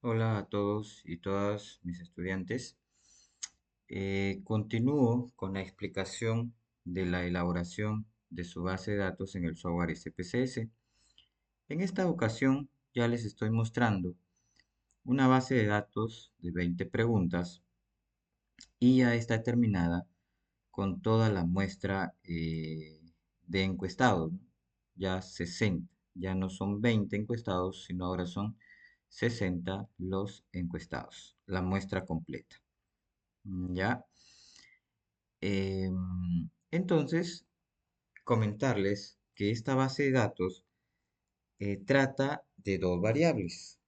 Hola a todos y todas mis estudiantes. Continúo con la explicación de la elaboración de su base de datos en el software SPSS. En esta ocasión ya les estoy mostrando una base de datos de 20 preguntas y ya está terminada con toda la muestra de encuestados, ¿no? Ya 60, ya no son 20 encuestados, sino ahora son 60 los encuestados, la muestra completa. ¿Ya? Entonces, comentarles que esta base de datos trata de dos variables.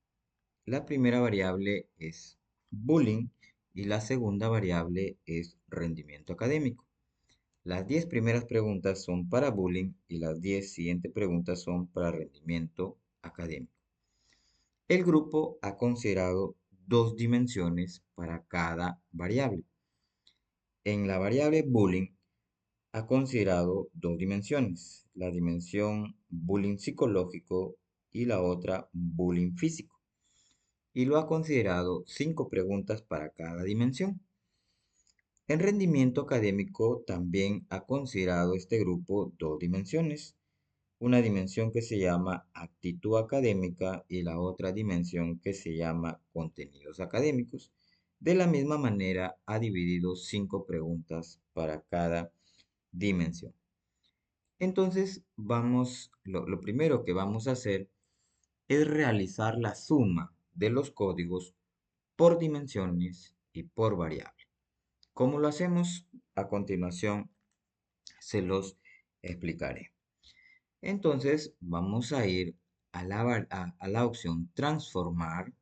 La primera variable es bullying y la segunda variable es rendimiento académico. Las 10 primeras preguntas son para bullying y las 10 siguientes preguntas son para rendimiento académico. El grupo ha considerado dos dimensiones para cada variable. En la variable bullying ha considerado dos dimensiones, la dimensión bullying psicológico y la otra bullying físico, y lo ha considerado 5 preguntas para cada dimensión. En rendimiento académico también ha considerado este grupo dos dimensiones, una dimensión que se llama actitud académica y la otra dimensión que se llama contenidos académicos. De la misma manera ha dividido 5 preguntas para cada dimensión. Entonces, lo primero que vamos a hacer es realizar la suma de los códigos por dimensiones y por variable. ¿Cómo lo hacemos? A continuación se los explicaré. Entonces, vamos a ir a la opción transformar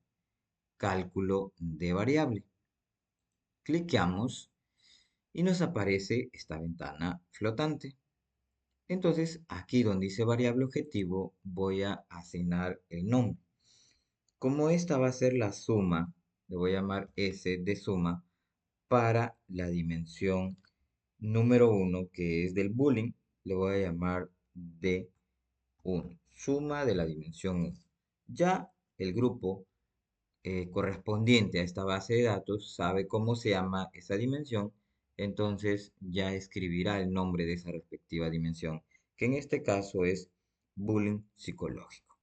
cálculo de variable. Cliqueamos y nos aparece esta ventana flotante. Entonces, aquí donde dice variable objetivo, voy a asignar el nombre. Como esta va a ser la suma, le voy a llamar S de suma para la dimensión número 1, que es del bullying, le voy a llamar D1, suma de la dimensión 1. Ya el grupo correspondiente a esta base de datos sabe cómo se llama esa dimensión, entonces ya escribirá el nombre de esa respectiva dimensión, que en este caso es bullying psicológico.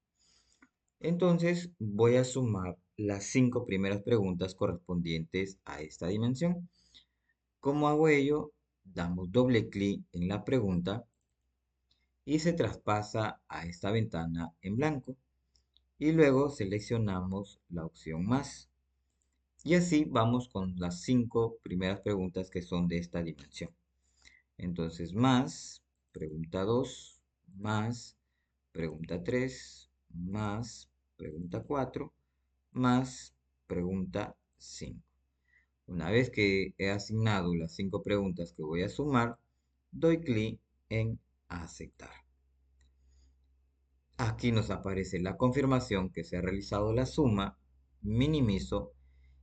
Entonces voy a sumar las 5 primeras preguntas correspondientes a esta dimensión. ¿Cómo hago ello? Damos doble clic en la pregunta y se traspasa a esta ventana en blanco. Y luego seleccionamos la opción más. Y así vamos con las 5 primeras preguntas que son de esta dimensión. Entonces, más, pregunta 2 más, pregunta 3 más, pregunta 4 más, pregunta 5. Una vez que he asignado las 5 preguntas que voy a sumar, doy clic en aceptar. Aquí nos aparece la confirmación que se ha realizado la suma, minimizo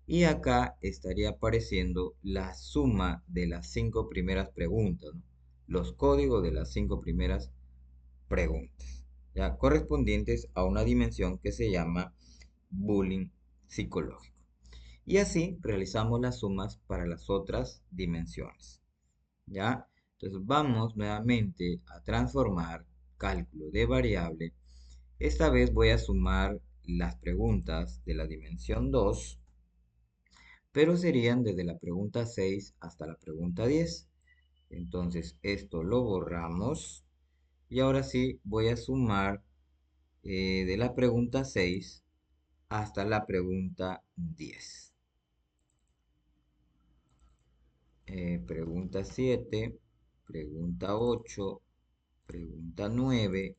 y acá estaría apareciendo la suma de las 5 primeras preguntas, ¿no? Los códigos de las 5 primeras preguntas, ya correspondientes a una dimensión que se llama bullying psicológico. Y así realizamos las sumas para las otras dimensiones, ¿ya? Entonces vamos nuevamente a transformar cálculo de variable. Esta vez voy a sumar las preguntas de la dimensión 2, pero serían desde la pregunta 6 hasta la pregunta 10. Entonces esto lo borramos y ahora sí voy a sumar de la pregunta 6 hasta la pregunta 10. Pregunta 7, pregunta 8, pregunta 9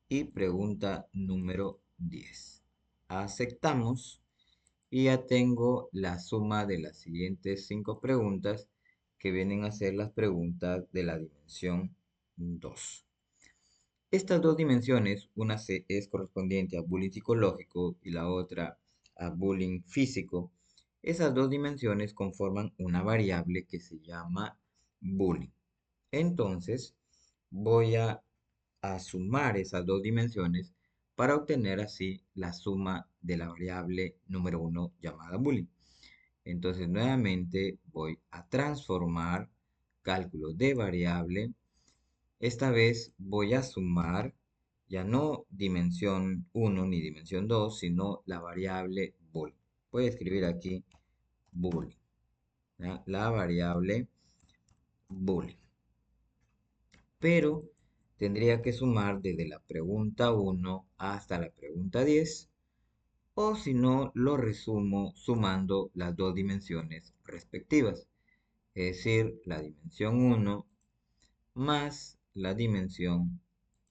y pregunta número 10. Aceptamos y ya tengo la suma de las siguientes 5 preguntas que vienen a ser las preguntas de la dimensión 2. Estas dos dimensiones, una es correspondiente a bullying psicológico y la otra a bullying físico. Esas dos dimensiones conforman una variable que se llama bullying. Entonces, voy a sumar esas dos dimensiones para obtener así la suma de la variable número 1 llamada bullying. Entonces nuevamente voy a transformar cálculo de variable. Esta vez voy a sumar ya no dimensión 1 ni dimensión 2, sino la variable bool. Voy a escribir aquí bool, la variable bool. Pero tendría que sumar desde la pregunta 1 hasta la pregunta 10, o si no, lo resumo sumando las dos dimensiones respectivas, es decir, la dimensión 1 más la dimensión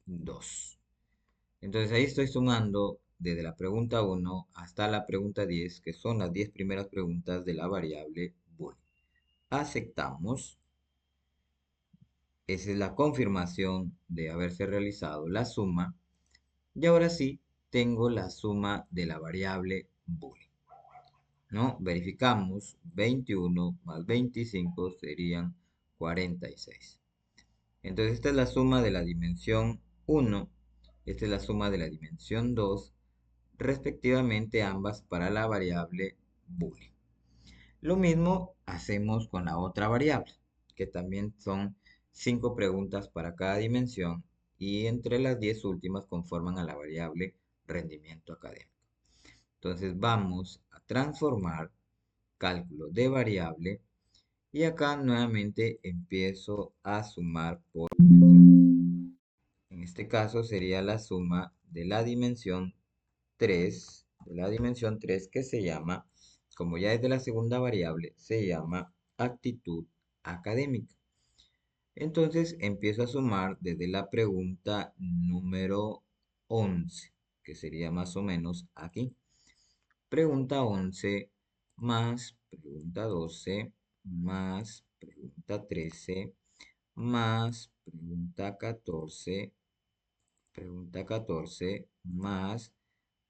2. Entonces ahí estoy sumando desde la pregunta 1 hasta la pregunta 10, que son las 10 primeras preguntas de la variable bool. Aceptamos. Esa es la confirmación de haberse realizado la suma. Y ahora sí, tengo la suma de la variable bool, ¿no? Verificamos, 21 más 25 serían 46. Entonces esta es la suma de la dimensión 1, esta es la suma de la dimensión 2, respectivamente ambas para la variable bool. Lo mismo hacemos con la otra variable, que también son 5 preguntas para cada dimensión y entre las 10 últimas conforman a la variable rendimiento académico. Entonces vamos a transformar cálculo de variable y acá nuevamente empiezo a sumar por dimensiones. En este caso sería la suma de la dimensión 3, que se llama, como ya es de la segunda variable, se llama actitud académica. Entonces empiezo a sumar desde la pregunta número 11, que sería más o menos aquí. Pregunta 11 más pregunta 12 más pregunta 13 más pregunta 14 más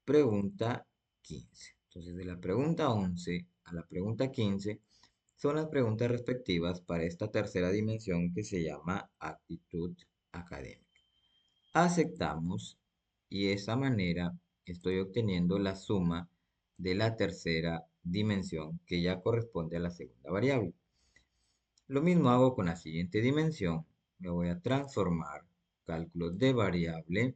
pregunta 15. Entonces, de la pregunta 11 a la pregunta 15 son las preguntas respectivas para esta tercera dimensión que se llama actitud académica. Aceptamos y de esa manera estoy obteniendo la suma de la tercera dimensión que ya corresponde a la segunda variable. Lo mismo hago con la siguiente dimensión. Me voy a transformar cálculo de variable.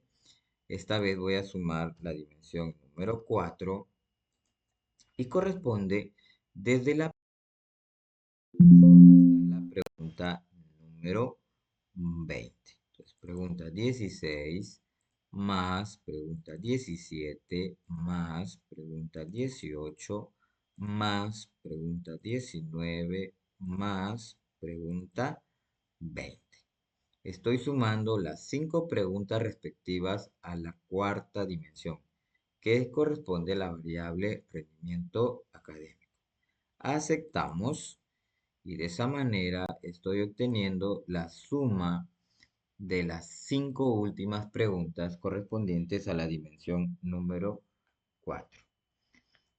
Esta vez voy a sumar la dimensión número 4 y corresponde desde la hasta la pregunta número 20. Entonces, pregunta 16 más pregunta 17 más pregunta 18 más pregunta 19 más pregunta 20. Estoy sumando las 5 preguntas respectivas a la cuarta dimensión, que corresponde a la variable rendimiento académico. Aceptamos y de esa manera estoy obteniendo la suma de las 5 últimas preguntas correspondientes a la dimensión número 4.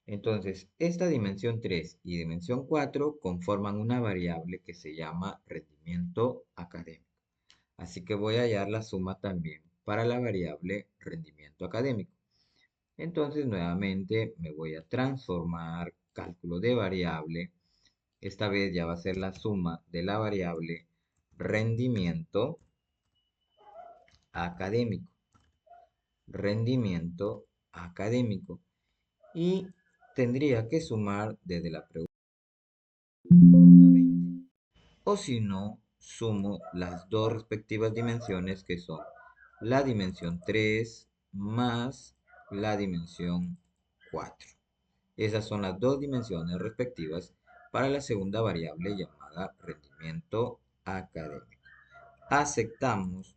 Entonces, esta dimensión 3 y dimensión 4 conforman una variable que se llama rendimiento académico. Así que voy a hallar la suma también para la variable rendimiento académico. Entonces, nuevamente me voy a transformar cálculo de variable. Esta vez ya va a ser la suma de la variable rendimiento académico. Rendimiento académico. Y tendría que sumar desde la pregunta 20. O si no, sumo las dos respectivas dimensiones que son la dimensión 3 más la dimensión 4. Esas son las dos dimensiones respectivas para la segunda variable llamada rendimiento académico. Aceptamos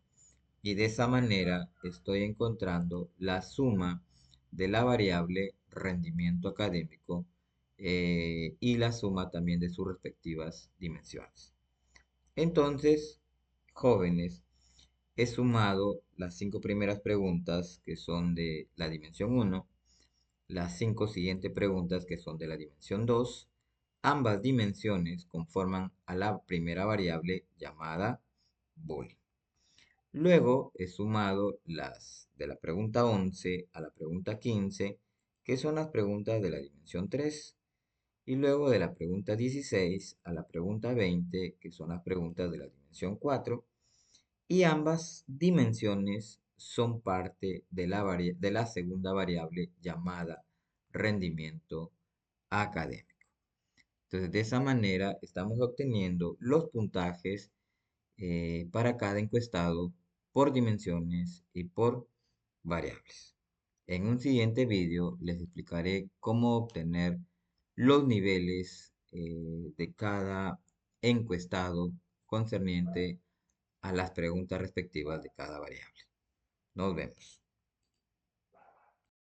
y de esa manera estoy encontrando la suma de la variable rendimiento académico y la suma también de sus respectivas dimensiones. Entonces, jóvenes, he sumado las 5 primeras preguntas que son de la dimensión 1, las 5 siguientes preguntas que son de la dimensión 2. Ambas dimensiones conforman a la primera variable llamada bool. Luego he sumado las de la pregunta 11 a la pregunta 15 que son las preguntas de la dimensión 3, y luego de la pregunta 16 a la pregunta 20, que son las preguntas de la dimensión 4, y ambas dimensiones son parte de de la segunda variable llamada rendimiento académico. Entonces, de esa manera estamos obteniendo los puntajes para cada encuestado por dimensiones y por variables. En un siguiente vídeo les explicaré cómo obtener los niveles de cada encuestado concerniente a las preguntas respectivas de cada variable. Nos vemos.